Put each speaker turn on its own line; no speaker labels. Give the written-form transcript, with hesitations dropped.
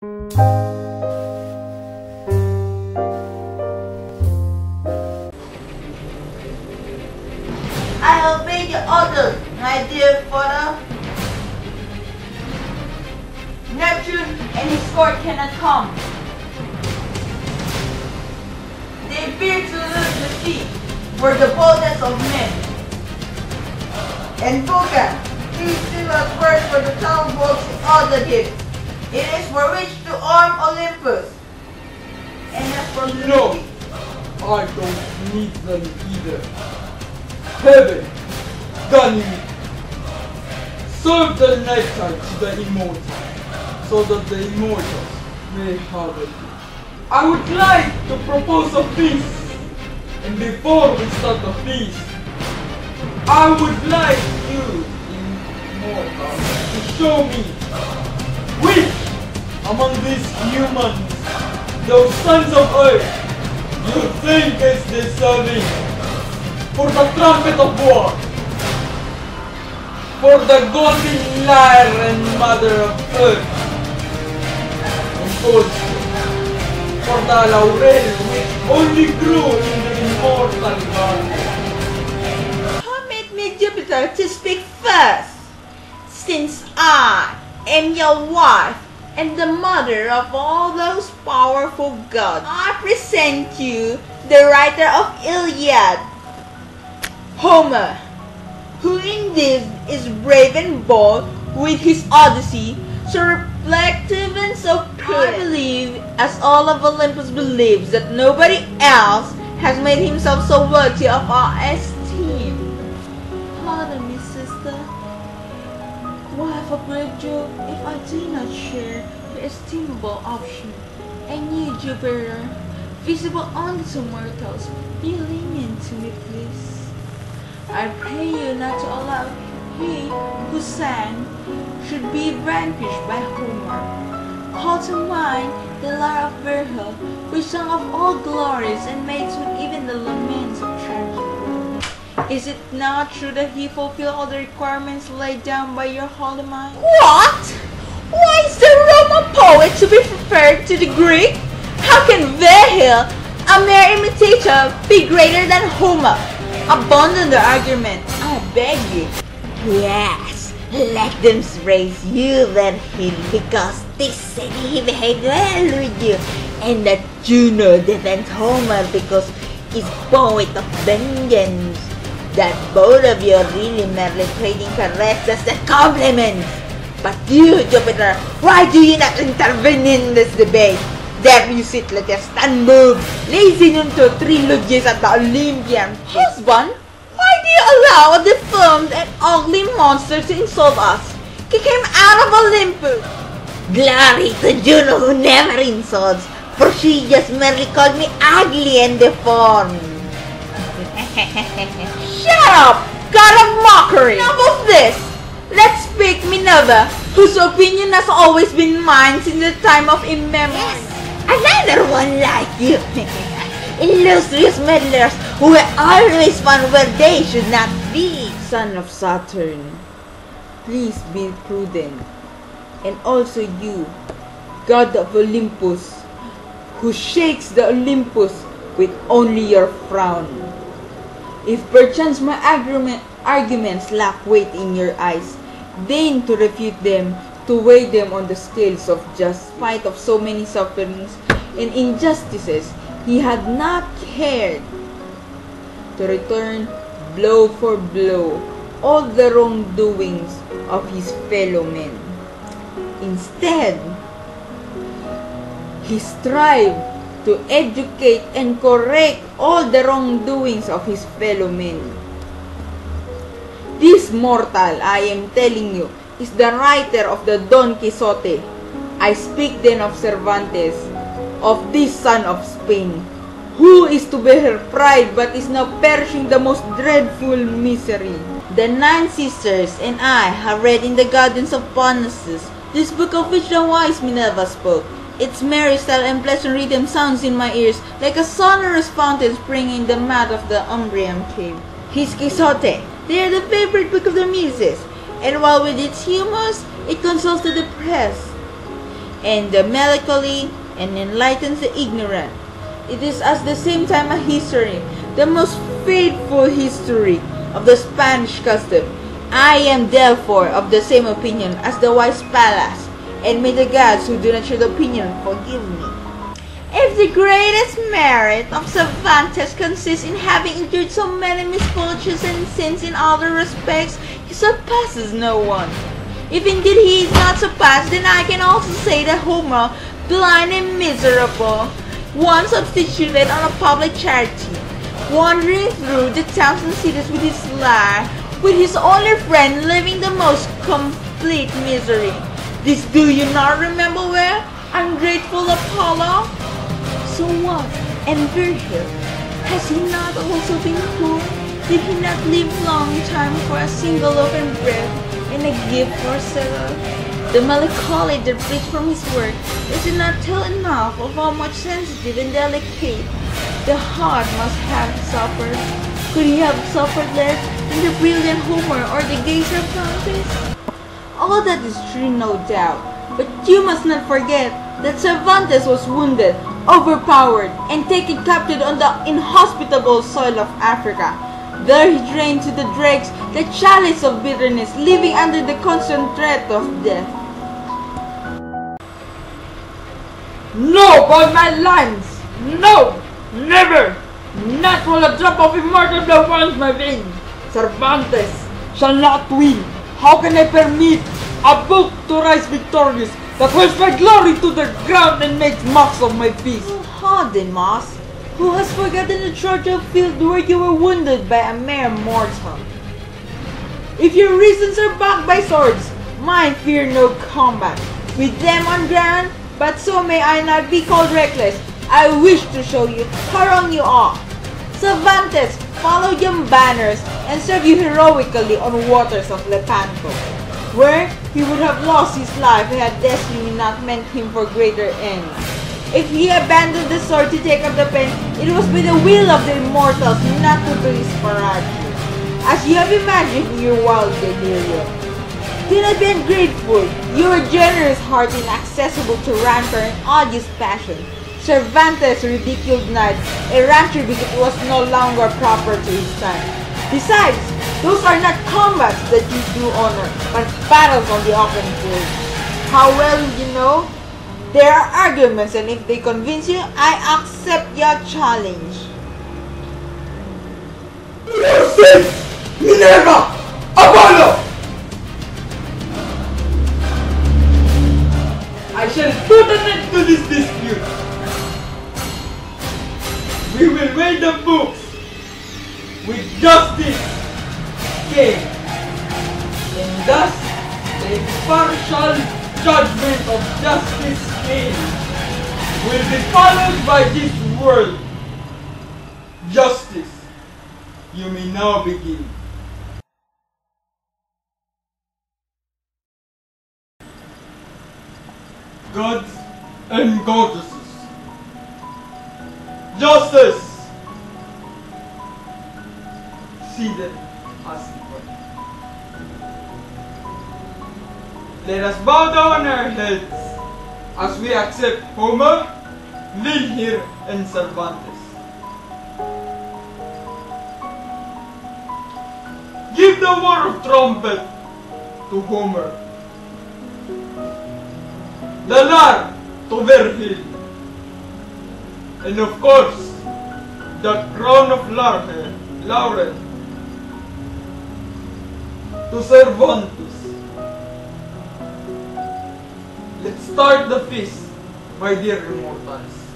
I obey your orders, my dear father. Neptune and his court cannot come. They fear to lose the sea for the boldness of men. And Vulcan, he still has words for the town walls in all the gifts. It is for which to arm Olympus. And as for
No, I don't need them either. Heaven, Ganymede, serve the lifetime to the immortals, so that the immortals may have it. I would like to propose a feast, and before we start the feast, I would like you, immortals, to show me which among these humans, those sons of earth, you think is deserving for the trumpet of war, for the golden lyre and mother of earth, and also for the laurel which only grew in the immortal garden.
permit me, Jupiter, to speak first, since I am your wife and the mother of all those powerful gods. I present you the writer of Iliad, Homer, who indeed is brave and bold with his Odyssey, so reflective and so prudent. I believe, as all of Olympus believes, that nobody else has made himself so worthy of our esteem. Pardon me, sister. Why forbid you if I do not share your estimable option? And you, Jupiter, visible only to mortals, be lenient to me, please. I pray you not to allow he who sang should be vanquished by Homer. Call to mind the lyre of Virgil, which sung of all glories and made sweet even the laments of tragedy. Is it not true that he fulfilled all the requirements laid down by your holy mind? What? Why is the Roman poet to be preferred to the Greek? How can Virgil, a mere imitator, be greater than Homer? Abandon the argument, I beg you. Yes, let them praise you, Virgil, because they said he behaved well with you, and that Juno defends Homer because he's poet of vengeance. That both of you are really merely trading caresses and compliments. But you, Jupiter, why do you not intervene in this debate? There you sit like a stand-move, listening to trilogies at the Olympian. Husband, why do you allow a deformed and ugly monster to insult us? He came out of Olympus. Glory to Juno who never insults, for she just merely called me ugly and deformed. Shut up, god of mockery! Enough of this! Let's pick Minerva, whose opinion has always been mine since the time of immemorial. Yes, another one like you! Illustrious meddlers who are always found where they should not be! Son of Saturn, please be prudent. And also you, god of Olympus, who shakes the Olympus with only your frown. If perchance my arguments lack weight in your eyes, deign to refute them, to weigh them on the scales of just. In spite of so many sufferings and injustices, he had not cared to return blow for blow all the wrongdoings of his fellow men. Instead, he strived to educate and correct all the wrongdoings of his fellow men. This mortal, I am telling you, is the writer of the Don Quixote. I speak then of Cervantes, of this son of Spain, who is to bear pride but is now perishing the most dreadful misery. The 9 sisters and I have read in the gardens of Parnassus this book of which the wise Minerva spoke. Its merry style and pleasant rhythm sounds in my ears like a sonorous fountain springing in the mouth of the Umbrian cave. His Quixote, they are the favorite book of the Muses, and while with its humors, it consoles the depressed. and the melancholy, and enlightens the ignorant. It is at the same time a history, the most faithful history of the Spanish custom. I am therefore of the same opinion as the wise Pallas, and may the gods who do not share the opinion forgive me. If the greatest merit of Cervantes consists in having endured so many misfortunes and sins in other respects, he surpasses no one. If indeed he is not surpassed, then I can also say that Homer, blind and miserable, once substituted on a public charity, wandering through the towns and cities with his lyre, with his only friend living the most complete misery. This do you not remember well, ungrateful Apollo? So what? And Virgil, has he not also been poor? Did he not live long time for a single loaf and bread, and a gift for a sailor? The melancholy that breathes from his work does not tell enough of how much sensitive and delicate the heart must have suffered. Could he have suffered less than the brilliant Homer or the gay Cervantes? All that is true, no doubt, but you must not forget that Cervantes was wounded, overpowered, and taken captive on the inhospitable soil of Africa. There he drained to the dregs the chalice of bitterness, living under the constant threat of death.
No, by my lands! No! Never! Not while a drop of immortal blood runs my veins! Cervantes shall not win! How can I permit a book to rise victorious that hurls my glory to the ground and makes mocks of my peace?
Oh, Demas, who has forgotten the Trojan field where you were wounded by a mere mortal? If your reasons are backed by swords, mine fear no combat. With them on ground, but so may I not be called reckless, I wish to show you how wrong you are. Cervantes followed your banners and served you heroically on waters of Lepanto, where he would have lost his life had destiny not meant him for greater ends. If he abandoned the sword to take up the pen, it was by the will of the immortals, not to disparage you, as you have imagined in your wild delirium. Do not be ungrateful. You are generous heart inaccessible to rancor and odious passion. Cervantes ridiculed knight, a rancher because it was no longer proper to his time. Besides, those are not combats that you do honor, but battles on the open field. How well you know? There are arguments, and if they convince you, I accept your challenge.
Zeus! Minerva! Apollo! I shall put an end to this dispute. We will weigh the books with justice came, and thus the impartial judgment of justice came will be followed by this word, justice. You may now begin. Gods and goddesses, justice! Seated as equal. Let us bow down our heads as we accept Homer, Virgil, and Cervantes. Give the war of trumpet to Homer, the lyre to Virgil, and of course, the crown of laurel to Cervantes. Let's start the feast, my dear immortals.